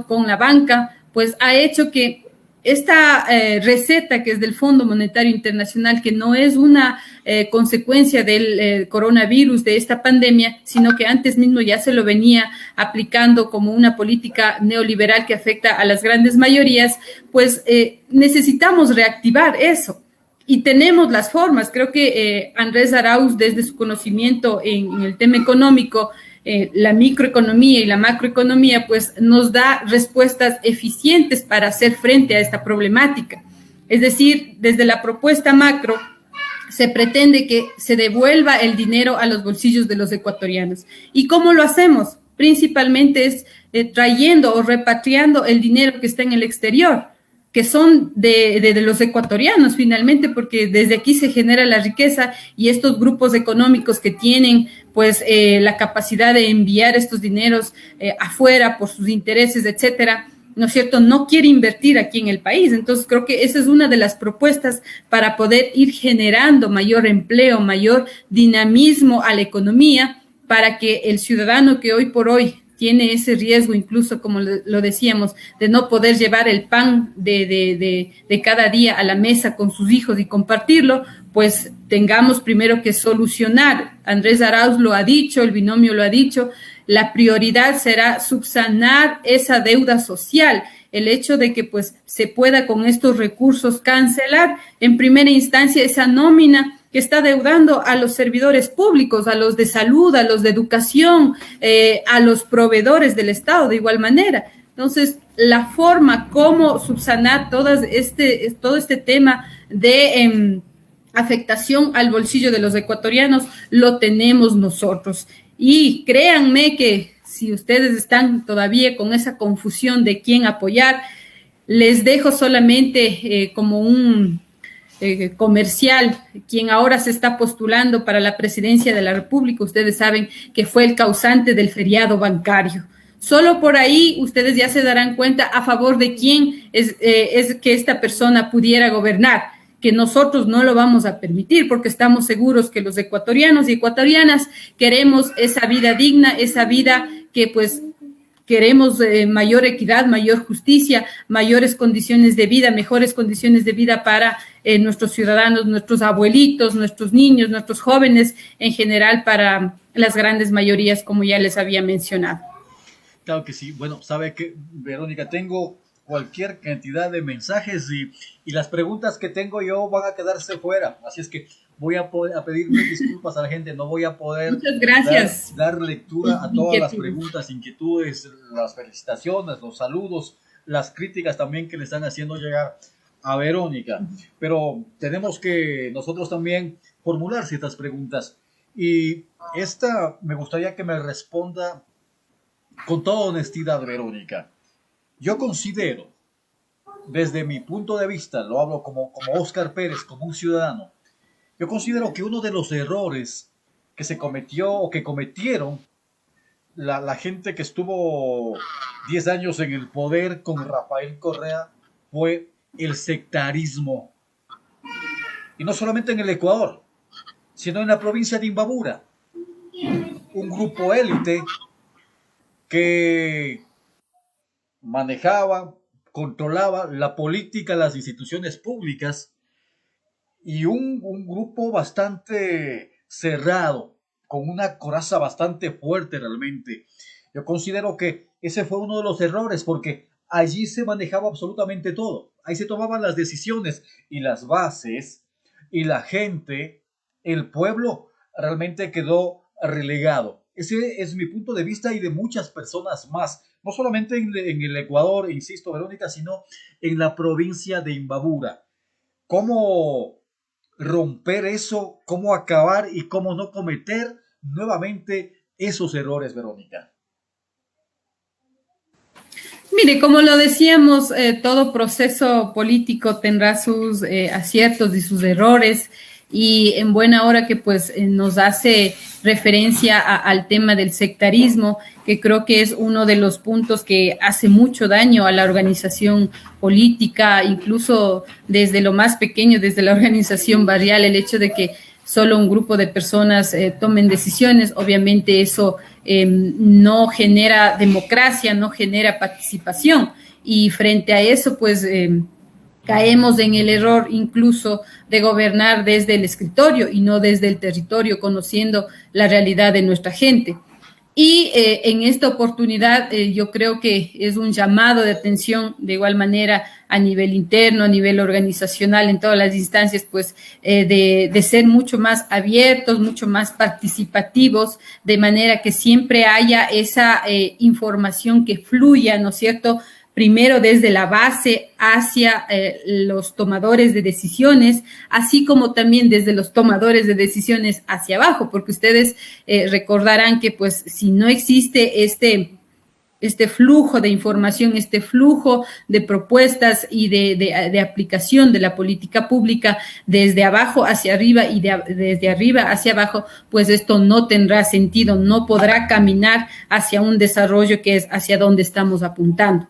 con la banca, pues ha hecho que esta receta que es del Fondo Monetario Internacional, que no es una consecuencia del coronavirus, de esta pandemia, sino que antes mismo ya se lo venía aplicando como una política neoliberal que afecta a las grandes mayorías, pues necesitamos reactivar eso. Y tenemos las formas. Creo que Andrés Arauz, desde su conocimiento en el tema económico, la microeconomía y la macroeconomía, pues nos da respuestas eficientes para hacer frente a esta problemática. Es decir, desde la propuesta macro se pretende que se devuelva el dinero a los bolsillos de los ecuatorianos. ¿Y cómo lo hacemos? Principalmente es trayendo o repatriando el dinero que está en el exterior, que son de los ecuatorianos finalmente, porque desde aquí se genera la riqueza y estos grupos económicos que tienen pues la capacidad de enviar estos dineros afuera por sus intereses, etcétera, ¿no es cierto?, no quiere invertir aquí en el país. Entonces creo que esa es una de las propuestas para poder ir generando mayor empleo, mayor dinamismo a la economía, para que el ciudadano que hoy por hoy tiene ese riesgo, incluso como lo decíamos, de no poder llevar el pan de cada día a la mesa con sus hijos y compartirlo, pues tengamos primero que solucionar. Andrés Arauz lo ha dicho, el binomio lo ha dicho, la prioridad será subsanar esa deuda social, el hecho de que pues se pueda con estos recursos cancelar en primera instancia esa nómina que está deudando a los servidores públicos, a los de salud, a los de educación, a los proveedores del Estado de igual manera. Entonces, la forma como subsanar todo este tema de afectación al bolsillo de los ecuatorianos lo tenemos nosotros. Y créanme que si ustedes están todavía con esa confusión de quién apoyar, les dejo solamente como un comercial, quien ahora se está postulando para la presidencia de la República. Ustedes saben que fue el causante del feriado bancario. Solo por ahí ustedes ya se darán cuenta a favor de quién es que esta persona pudiera gobernar, que nosotros no lo vamos a permitir, porque estamos seguros que los ecuatorianos y ecuatorianas queremos esa vida digna, esa vida que pues queremos mayor equidad, mayor justicia, mayores condiciones de vida, mejores condiciones de vida para nuestros ciudadanos, nuestros abuelitos, nuestros niños, nuestros jóvenes, en general para las grandes mayorías, como ya les había mencionado. Claro que sí. Bueno, sabe que, Verónica, tengo cualquier cantidad de mensajes y las preguntas que tengo yo van a quedarse fuera. Así es que voy a pedir mil disculpas a la gente. No voy a poder Muchas gracias. dar lectura a todas las preguntas, inquietudes, las felicitaciones, los saludos, las críticas también que le están haciendo llegar a Verónica. Pero tenemos que nosotros también formular ciertas preguntas. Y esta me gustaría que me responda con toda honestidad, Verónica. Yo considero, desde mi punto de vista, lo hablo como Óscar Pérez, como un ciudadano, yo considero que uno de los errores que se cometió o que cometieron la gente que estuvo 10 años en el poder con Rafael Correa fue el sectarismo. Y no solamente en el Ecuador, sino en la provincia de Imbabura. Un grupo élite que manejaba, controlaba la política, las instituciones públicas y un grupo bastante cerrado, con una coraza bastante fuerte realmente. Yo considero que ese fue uno de los errores porque allí se manejaba absolutamente todo. Ahí se tomaban las decisiones y las bases y la gente, el pueblo realmente quedó relegado. Ese es mi punto de vista y de muchas personas más, no solamente en el Ecuador, insisto, Verónica, sino en la provincia de Imbabura. ¿Cómo romper eso? ¿Cómo acabar y cómo no cometer nuevamente esos errores, Verónica? Mire, como lo decíamos, todo proceso político tendrá sus aciertos y sus errores. Y en buena hora que pues nos hace referencia al tema del sectarismo, que creo que es uno de los puntos que hace mucho daño a la organización política, incluso desde lo más pequeño, desde la organización barrial, el hecho de que solo un grupo de personas tomen decisiones, obviamente eso no genera democracia, no genera participación, y frente a eso pues caemos en el error incluso de gobernar desde el escritorio y no desde el territorio, conociendo la realidad de nuestra gente. Y en esta oportunidad yo creo que es un llamado de atención de igual manera a nivel interno, a nivel organizacional, en todas las instancias, pues de ser mucho más abiertos, mucho más participativos, de manera que siempre haya esa información que fluya, ¿no es cierto?, primero desde la base hacia los tomadores de decisiones, así como también desde los tomadores de decisiones hacia abajo, porque ustedes recordarán que pues si no existe este flujo de información, este flujo de propuestas y de aplicación de la política pública desde abajo hacia arriba y desde arriba hacia abajo, pues esto no tendrá sentido, no podrá caminar hacia un desarrollo que es hacia donde estamos apuntando.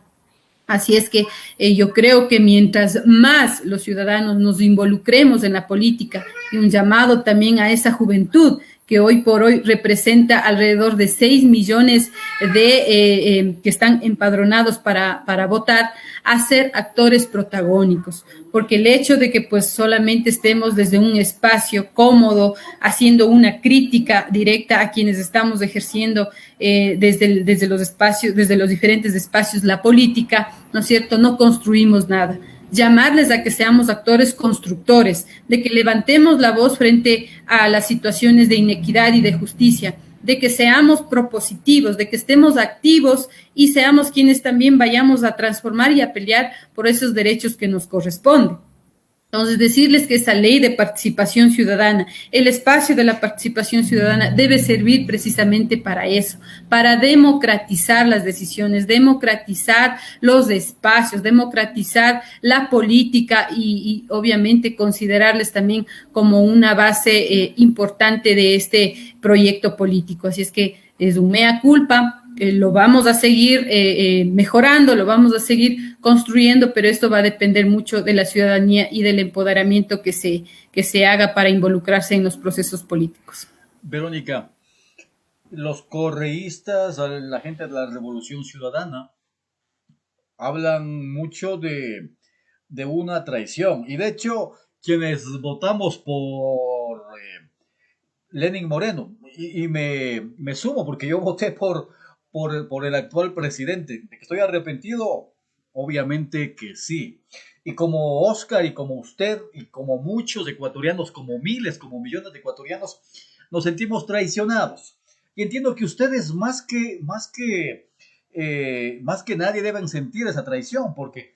Así es que yo creo que mientras más los ciudadanos nos involucremos en la política, y un llamado también a esa juventud que hoy por hoy representa alrededor de 6 millones que están empadronados para votar, a ser actores protagónicos, porque el hecho de que pues solamente estemos desde un espacio cómodo haciendo una crítica directa a quienes estamos ejerciendo desde los espacios, desde los diferentes espacios la política, ¿no es cierto?, no construimos nada. Llamarles a que seamos actores constructores, de que levantemos la voz frente a las situaciones de inequidad y de justicia, de que seamos propositivos, de que estemos activos y seamos quienes también vayamos a transformar y a pelear por esos derechos que nos corresponden. Entonces, decirles que esa ley de participación ciudadana, el espacio de la participación ciudadana debe servir precisamente para eso, para democratizar las decisiones, democratizar los espacios, democratizar la política y obviamente considerarles también como una base importante de este proyecto político. Así es que es un mea culpa. Lo vamos a seguir mejorando, lo vamos a seguir construyendo, pero esto va a depender mucho de la ciudadanía y del empoderamiento que se haga para involucrarse en los procesos políticos. Verónica, los correístas, la gente de la Revolución Ciudadana, hablan mucho de una traición. Y de hecho, quienes votamos por Lenín Moreno, y me sumo porque yo voté por el actual presidente. ¿De que estoy arrepentido? Obviamente que sí. Y como Oscar y como usted y como muchos ecuatorianos, como miles, como millones de ecuatorianos, nos sentimos traicionados. Y entiendo que ustedes más que nadie deben sentir esa traición porque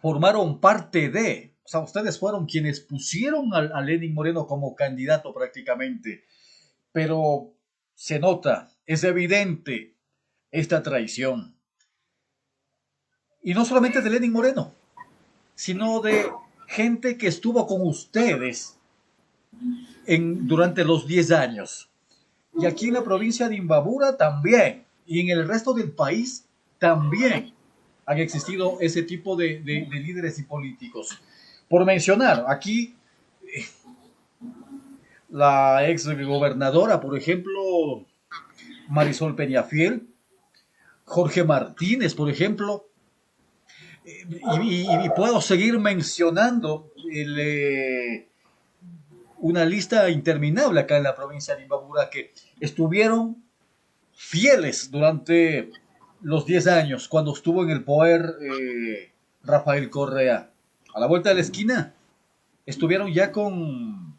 formaron parte de, o sea, ustedes fueron quienes pusieron a Lenín Moreno como candidato prácticamente, pero se nota, es evidente esta traición. Y no solamente de Lenín Moreno, sino de gente que estuvo con ustedes durante los 10 años. Y aquí en la provincia de Imbabura también, y en el resto del país también han existido ese tipo de líderes y políticos. Por mencionar, aquí la ex gobernadora, por ejemplo, Marisol Peñafiel, Jorge Martínez, por ejemplo, y puedo seguir mencionando una lista interminable acá en la provincia de Imbabura que estuvieron fieles durante los 10 años cuando estuvo en el poder Rafael Correa. A la vuelta de la esquina estuvieron ya con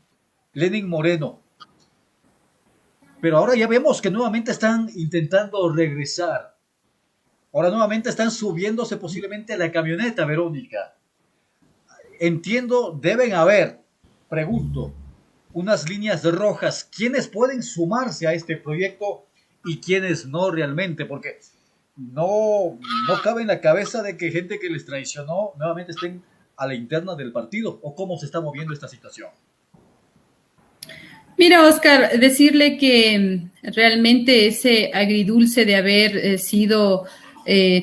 Lenín Moreno. Pero ahora ya vemos que nuevamente están intentando regresar. Ahora nuevamente están subiéndose posiblemente a la camioneta, Verónica. Entiendo, deben haber, pregunto, unas líneas rojas. ¿Quiénes pueden sumarse a este proyecto y quiénes no realmente? Porque no cabe en la cabeza de que gente que les traicionó nuevamente estén a la interna del partido. ¿O cómo se está moviendo esta situación? Mira, Oscar, decirle que realmente ese agridulce de haber sido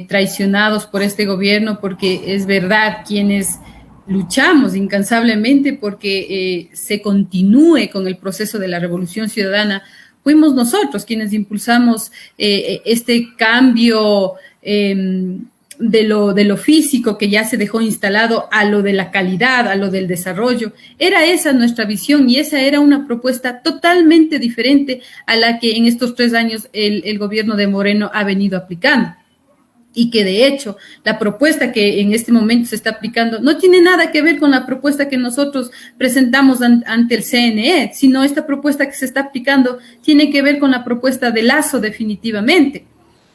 traicionados por este gobierno, porque es verdad, quienes luchamos incansablemente porque se continúe con el proceso de la Revolución Ciudadana, fuimos nosotros quienes impulsamos este cambio de lo físico que ya se dejó instalado a lo de la calidad, a lo del desarrollo. Era esa nuestra visión y esa era una propuesta totalmente diferente a la que en estos 3 años el gobierno de Moreno ha venido aplicando. Y que de hecho la propuesta que en este momento se está aplicando no tiene nada que ver con la propuesta que nosotros presentamos ante el CNE, sino esta propuesta que se está aplicando tiene que ver con la propuesta de Lasso definitivamente.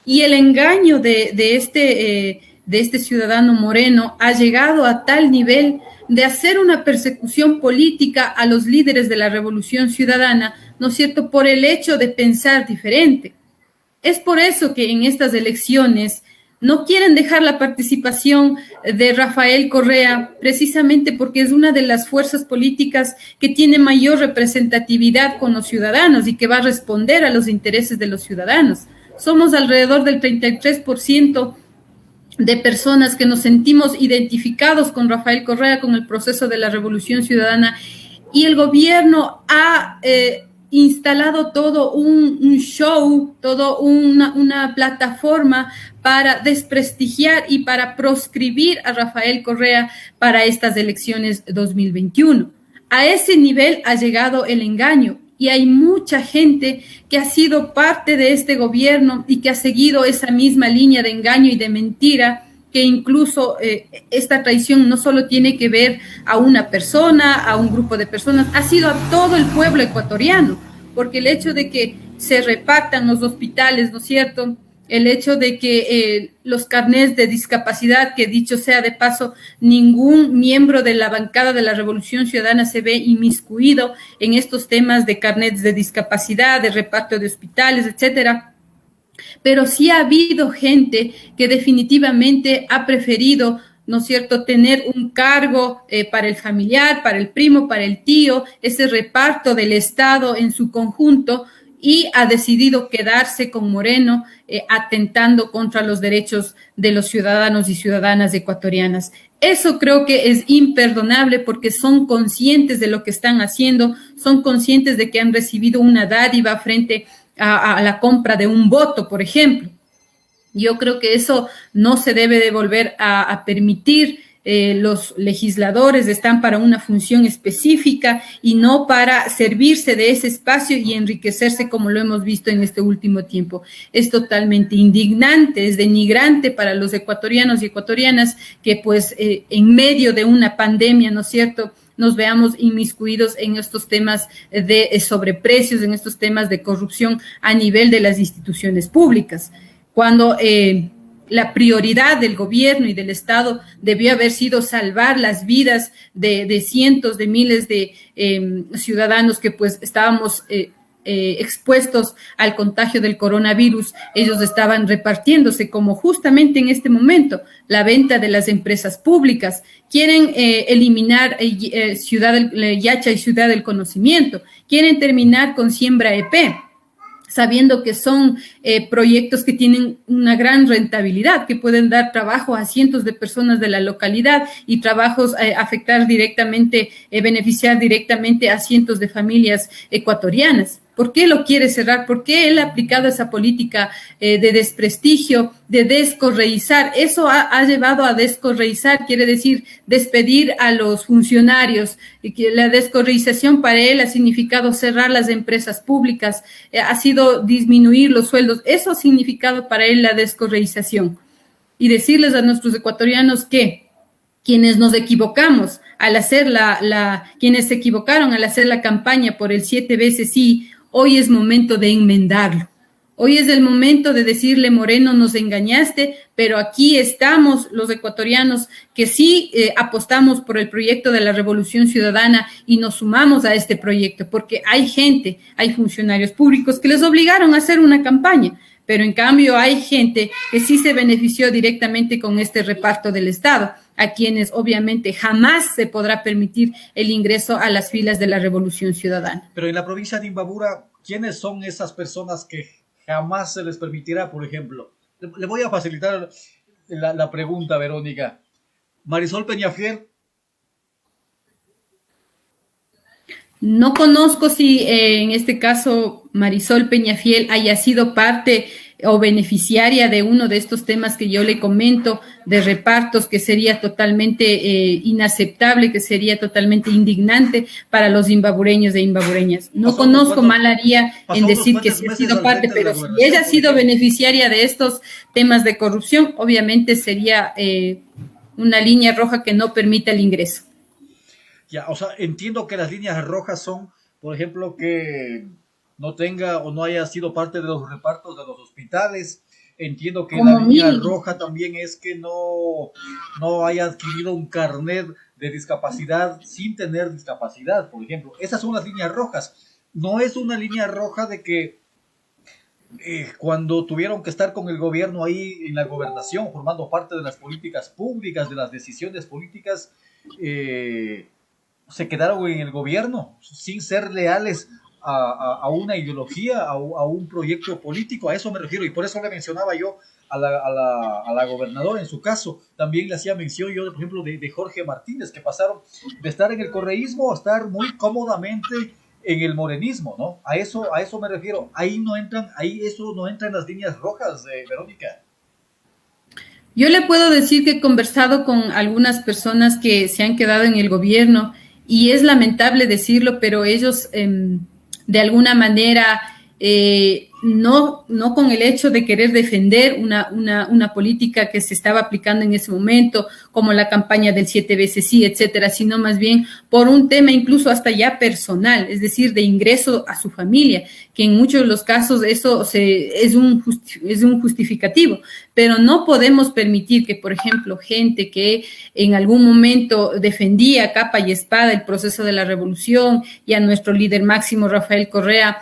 Y el engaño de este ciudadano Moreno ha llegado a tal nivel de hacer una persecución política a los líderes de la Revolución Ciudadana, ¿no es cierto?, por el hecho de pensar diferente. Es por eso que en estas elecciones no quieren dejar la participación de Rafael Correa, precisamente porque es una de las fuerzas políticas que tiene mayor representatividad con los ciudadanos y que va a responder a los intereses de los ciudadanos. Somos alrededor del 33% de personas que nos sentimos identificados con Rafael Correa, con el proceso de la Revolución Ciudadana, y el gobierno ha instalado todo un show, toda una plataforma para desprestigiar y para proscribir a Rafael Correa para estas elecciones 2021. A ese nivel ha llegado el engaño y hay mucha gente que ha sido parte de este gobierno y que ha seguido esa misma línea de engaño y de mentira, que incluso esta traición no solo tiene que ver a una persona, a un grupo de personas, ha sido a todo el pueblo ecuatoriano, porque el hecho de que se repartan los hospitales, ¿no es cierto?, el hecho de que los carnets de discapacidad, que dicho sea de paso, ningún miembro de la bancada de la Revolución Ciudadana se ve inmiscuido en estos temas de carnets de discapacidad, de reparto de hospitales, etcétera. Pero sí ha habido gente que definitivamente ha preferido, ¿no es cierto?, tener un cargo para el familiar, para el primo, para el tío, ese reparto del Estado en su conjunto, y ha decidido quedarse con Moreno, atentando contra los derechos de los ciudadanos y ciudadanas ecuatorianas. Eso creo que es imperdonable porque son conscientes de lo que están haciendo, son conscientes de que han recibido una dádiva frente a la compra de un voto, por ejemplo. Yo creo que eso no se debe de volver a permitir. Los legisladores están para una función específica y no para servirse de ese espacio y enriquecerse como lo hemos visto en este último tiempo. Es totalmente indignante, es denigrante para los ecuatorianos y ecuatorianas que pues en medio de una pandemia, ¿no es cierto?, nos veamos inmiscuidos en estos temas de sobreprecios, en estos temas de corrupción a nivel de las instituciones públicas. Cuando la prioridad del gobierno y del Estado debió haber sido salvar las vidas de cientos de miles de ciudadanos que pues estábamos expuestos al contagio del coronavirus. Ellos estaban repartiéndose, como justamente en este momento, la venta de las empresas públicas. Quieren eliminar Ciudad del Yacha y Ciudad del Conocimiento. Quieren terminar con Siembra EP, sabiendo que son proyectos que tienen una gran rentabilidad, que pueden dar trabajo a cientos de personas de la localidad y trabajos afectar directamente, beneficiar directamente a cientos de familias ecuatorianas. ¿Por qué lo quiere cerrar? ¿Por qué él ha aplicado esa política de desprestigio, de descorreizar? Eso ha llevado a descorreizar, quiere decir despedir a los funcionarios. Y que la descorreización para él ha significado cerrar las empresas públicas, ha sido disminuir los sueldos. Eso ha significado para él la descorreización. Y decirles a nuestros ecuatorianos que quienes nos equivocamos al hacer quienes se equivocaron al hacer la campaña por el 7 veces sí, hoy es momento de enmendarlo. Hoy es el momento de decirle, Moreno, nos engañaste, pero aquí estamos los ecuatorianos que sí apostamos por el proyecto de la Revolución Ciudadana y nos sumamos a este proyecto, porque hay gente, hay funcionarios públicos que les obligaron a hacer una campaña, pero en cambio hay gente que sí se benefició directamente con este reparto del Estado, a quienes obviamente jamás se podrá permitir el ingreso a las filas de la Revolución Ciudadana. Pero en la provincia de Imbabura, ¿quiénes son esas personas que jamás se les permitirá, por ejemplo? Le voy a facilitar la pregunta, Verónica. Marisol Peñafiel. No conozco si en este caso Marisol Peñafiel haya sido parte o beneficiaria de uno de estos temas que yo le comento, de repartos, que sería totalmente inaceptable, que sería totalmente indignante para los imbabureños e imbabureñas. No conozco, mal haría en decir que sí ha sido parte, pero si ella ha sido beneficiaria de estos temas de corrupción, obviamente sería una línea roja que no permita el ingreso. Ya, o sea, entiendo que las líneas rojas son, por ejemplo, que no tenga o no haya sido parte de los repartos de los hospitales. Entiendo que la línea roja también es que no haya adquirido un carnet de discapacidad sin tener discapacidad, por ejemplo. Esas son las líneas rojas. No es una línea roja de que cuando tuvieron que estar con el gobierno ahí en la gobernación, formando parte de las políticas públicas, de las decisiones políticas, se quedaron en el gobierno sin ser leales a una ideología, a un proyecto político. A eso me refiero, y por eso le mencionaba yo a la gobernadora en su caso. También le hacía mención yo, por ejemplo, de Jorge Martínez, que pasaron de estar en el correísmo a estar muy cómodamente en el morenismo, ¿no? A eso me refiero. Eso no entra en las líneas rojas, Verónica. Yo le puedo decir que he conversado con algunas personas que se han quedado en el gobierno, y es lamentable decirlo, pero ellos de alguna manera no con el hecho de querer defender una política que se estaba aplicando en ese momento, como la campaña del 7 veces sí, etcétera, sino más bien por un tema incluso hasta ya personal, es decir, de ingreso a su familia, que en muchos de los casos eso es un justificativo, pero no podemos permitir que, por ejemplo, gente que en algún momento defendía capa y espada el proceso de la revolución y a nuestro líder máximo, Rafael Correa,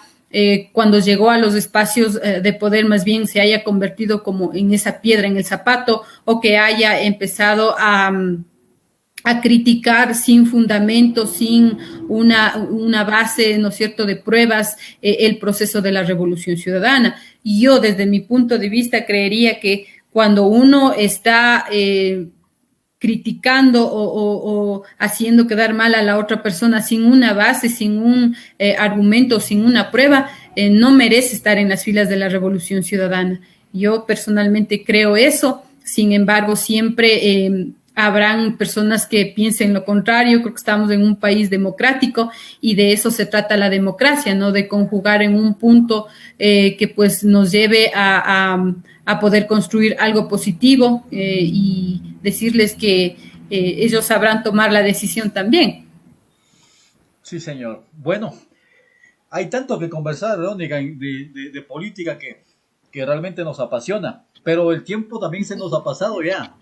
cuando llegó a los espacios de poder, más bien se haya convertido como en esa piedra en el zapato, o que haya empezado a a criticar sin fundamento, sin una base, ¿no es cierto?, de pruebas, el proceso de la Revolución Ciudadana. Y yo, desde mi punto de vista, creería que cuando uno está criticando o haciendo quedar mal a la otra persona sin una base, sin un argumento, sin una prueba, no merece estar en las filas de la Revolución Ciudadana. Yo personalmente creo eso. Sin embargo, siempre habrán personas que piensen lo contrario. Creo que estamos en un país democrático y de eso se trata la democracia, ¿no? De conjugar en un punto que pues nos lleve a poder construir algo positivo y decirles que ellos sabrán tomar la decisión también. Sí, señor. Bueno, hay tanto que conversar, Verónica, de política que realmente nos apasiona, pero el tiempo también se nos ha pasado ya.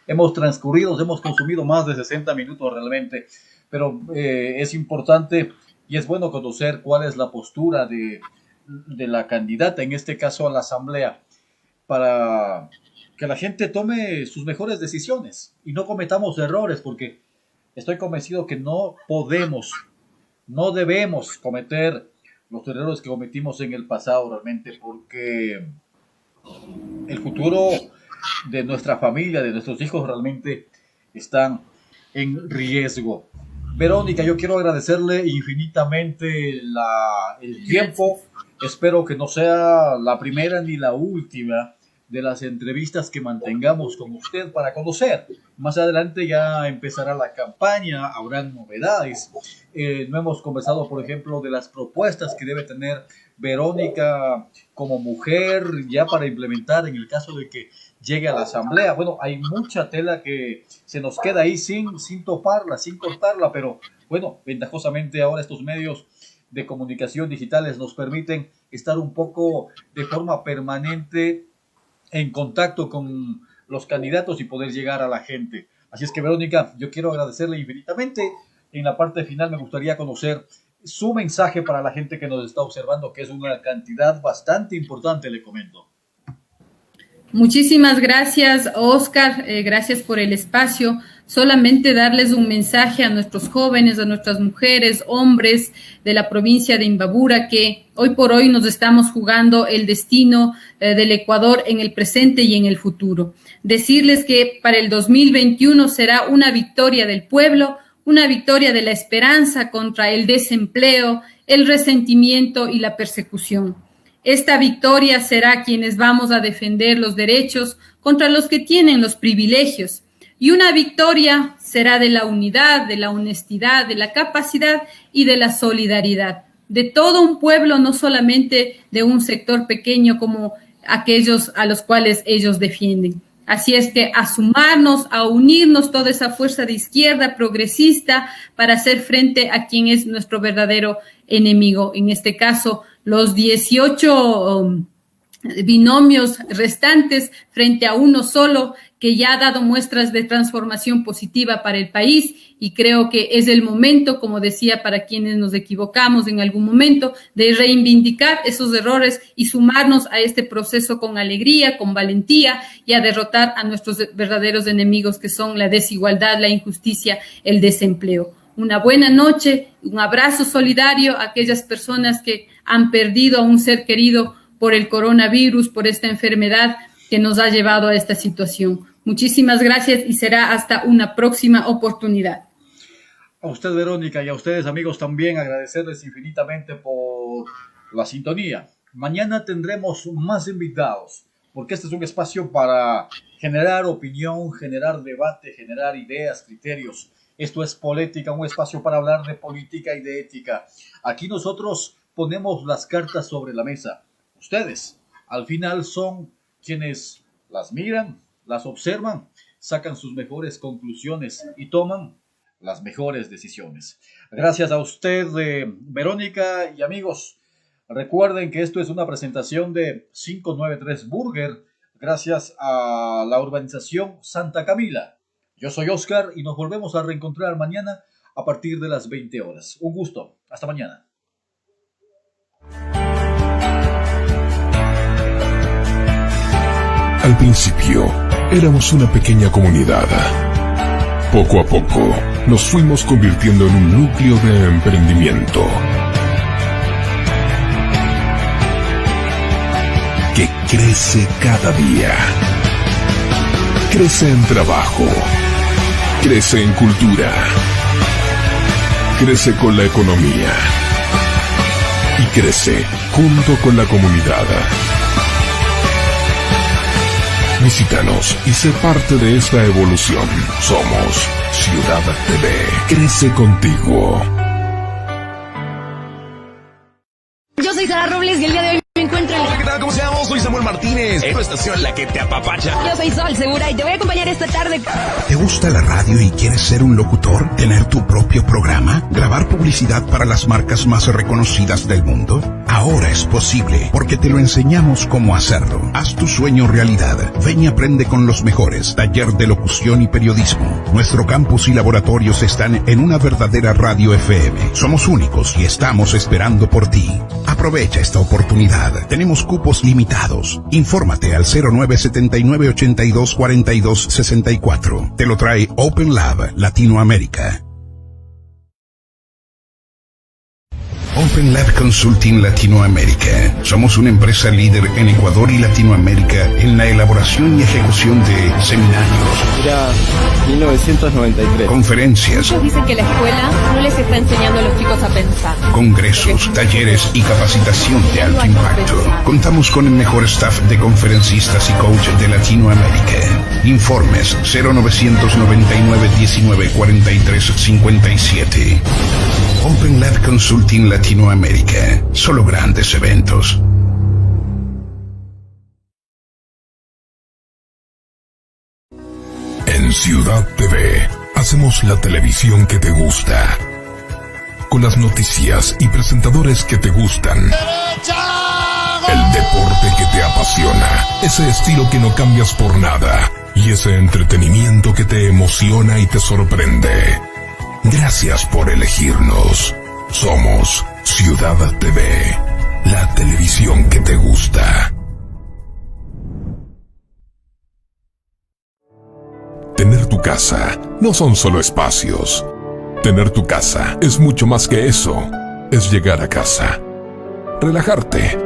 Hemos transcurrido, hemos consumido más de 60 minutos realmente, pero es importante y es bueno conocer cuál es la postura de la candidata, en este caso a la Asamblea, para que la gente tome sus mejores decisiones y no cometamos errores, porque estoy convencido que no debemos cometer los errores que cometimos en el pasado realmente, porque el futuro de nuestra familia, de nuestros hijos realmente están en riesgo. Verónica, yo quiero agradecerle infinitamente el tiempo. Espero que no sea la primera ni la última de las entrevistas que mantengamos con usted para conocer. Más adelante ya empezará la campaña, habrán novedades. No hemos conversado, por ejemplo, de las propuestas que debe tener Verónica como mujer ya para implementar en el caso de que llegue a la Asamblea. Bueno, hay mucha tela que se nos queda ahí sin toparla, sin cortarla, pero bueno, ventajosamente ahora estos medios de comunicación digitales nos permiten estar un poco de forma permanente en contacto con los candidatos y poder llegar a la gente. Así es que, Verónica, yo quiero agradecerle infinitamente. En la parte final me gustaría conocer su mensaje para la gente que nos está observando, que es una cantidad bastante importante, le comento. Muchísimas gracias, Oscar. Gracias por el espacio. Solamente darles un mensaje a nuestros jóvenes, a nuestras mujeres, hombres de la provincia de Imbabura, que hoy por hoy nos estamos jugando el destino del Ecuador en el presente y en el futuro. Decirles que para el 2021 será una victoria del pueblo, una victoria de la esperanza contra el desempleo, el resentimiento y la persecución. Esta victoria será quienes vamos a defender los derechos contra los que tienen los privilegios. Y una victoria será de la unidad, de la honestidad, de la capacidad y de la solidaridad. De todo un pueblo, no solamente de un sector pequeño como aquellos a los cuales ellos defienden. Así es que a sumarnos, a unirnos toda esa fuerza de izquierda progresista para hacer frente a quien es nuestro verdadero enemigo. En este caso, los 18 binomios restantes frente a uno solo que ya ha dado muestras de transformación positiva para el país, y creo que es el momento, como decía, para quienes nos equivocamos en algún momento, de reivindicar esos errores y sumarnos a este proceso con alegría, con valentía, y a derrotar a nuestros verdaderos enemigos, que son la desigualdad, la injusticia, el desempleo. Una buena noche, un abrazo solidario a aquellas personas que han perdido a un ser querido por el coronavirus, por esta enfermedad que nos ha llevado a esta situación. Muchísimas gracias y será hasta una próxima oportunidad. A usted, Verónica, y a ustedes, amigos, también agradecerles infinitamente por la sintonía. Mañana tendremos más invitados, porque este es un espacio para generar opinión, generar debate, generar ideas, criterios. Esto es Polética, un espacio para hablar de política y de ética. Aquí nosotros ponemos las cartas sobre la mesa. Ustedes, al final, son quienes las miran, las observan, sacan sus mejores conclusiones y toman las mejores decisiones. Gracias a usted, Verónica, y amigos, recuerden que esto es una presentación de 593 Burger, gracias a la urbanización Santa Camila. Yo soy Oscar y nos volvemos a reencontrar mañana a partir de las 20 horas. Un gusto. Hasta mañana. Al principio, éramos una pequeña comunidad. Poco a poco, nos fuimos convirtiendo en un núcleo de emprendimiento que crece cada día. Crece en trabajo, crece en cultura, crece con la economía y crece junto con la comunidad. Visítanos y sé parte de esta evolución. Somos Ciudad TV. Crece contigo. Yo soy Sara Robles y el día de hoy me encuentro en... Hola, ¿qué tal? ¿Cómo se llama? Soy Samuel Martínez. En tu estación, la que te apapacha. Yo soy Sol Segura y te voy a acompañar esta tarde. ¿Te gusta la radio y quieres ser un locutor? ¿Tener tu propio programa? ¿Grabar publicidad para las marcas más reconocidas del mundo? Ahora es posible, porque te lo enseñamos cómo hacerlo. Haz tu sueño realidad. Ven y aprende con los mejores. Taller de locución y periodismo. Nuestro campus y laboratorios están en una verdadera radio FM. Somos únicos y estamos esperando por ti. Aprovecha esta oportunidad. Tenemos cupos limitados. Infórmate al 0979 82 42 64. Te lo trae Open Lab Latinoamérica. Open Lab Consulting Latinoamérica. Somos una empresa líder en Ecuador y Latinoamérica en la elaboración y ejecución de seminarios. Era 1993. Conferencias. Muchos dicen que la escuela no les está enseñando a los chicos a pensar. Congresos, talleres y capacitación de alto impacto. Contamos con el mejor staff de conferencistas y coach de Latinoamérica. Informes 0999 19 43 57. Open Lab Consulting Latinoamérica. Solo grandes eventos. En Ciudad TV, hacemos la televisión que te gusta, con las noticias y presentadores que te gustan. El deporte que te apasiona, ese estilo que no cambias por nada, y ese entretenimiento que te emociona y te sorprende. Gracias por elegirnos. Somos Ciudad TV, la televisión que te gusta. Tener tu casa no son solo espacios. Tener tu casa es mucho más que eso. Es llegar a casa, relajarte,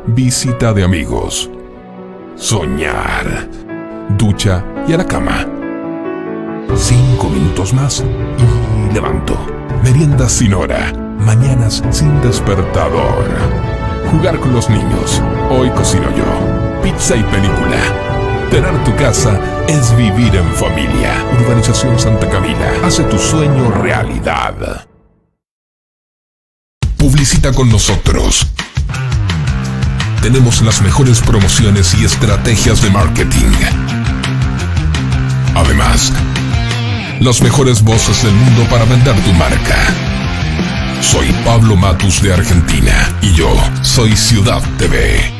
visita de amigos, soñar, ducha y a la cama. 5 minutos más y levanto. Meriendas sin hora, mañanas sin despertador. Jugar con los niños, hoy cocino yo. Pizza y película. Tener tu casa es vivir en familia. Urbanización Santa Camila. Hace tu sueño realidad. Publicita con nosotros. Tenemos las mejores promociones y estrategias de marketing. Además, las mejores voces del mundo para vender tu marca. Soy Pablo Matus de Argentina y yo soy Ciudad TV.